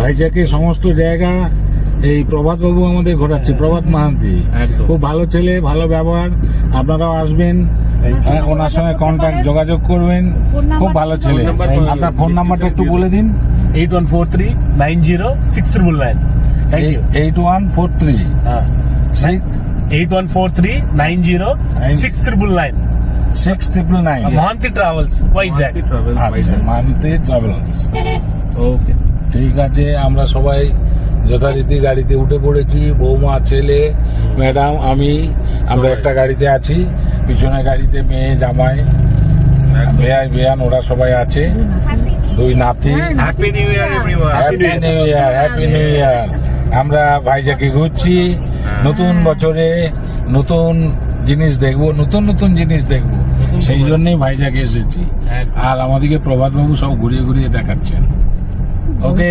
ভাইজাকে সমস্ত জায়গা এই প্রভাত বাবু আমাদের ঘোরাচ্ছে, প্রভাত মাহান্তি। খুব ভালো ছেলে, ভালো ব্যবহার। আপনারাও আসবেন, ওনার সঙ্গে কন্ট্যাক্ট যোগাযোগ করবেন। খুব ভালো ছেলে। আপনার ফোন নাম্বারটা একটু বলে দিন। 8143906999। Thank you. 8143 8143906999। 6999 Mohanty travels, Vizag. আচ্ছা, মান্তি ট্রাভেলার্স। ওকে, ঠিক আছে, আমরা সবাই যথারীতি গাড়িতে উঠে পড়েছি। বৌমা, ছেলে, ম্যাডাম, আমরা একটা গাড়িতে আছি। পিছনে গাড়িতে মেয়ে, জামাই, বেয়ান, ওরা সবাই আছে। দুই নাতি। Happy new year everyone. Happy new year, happy new year. আমরা ভাইজাকে ঘুরছি। নতুন বছরে নতুন জিনিস দেখবো, নতুন নতুন জিনিস দেখবো, সেই জন্যই ভাইজাকে এসেছি। আর আমাদেরকে প্রভাত বাবু সব ঘুরিয়ে ঘুরিয়ে দেখাচ্ছেন। ওকে।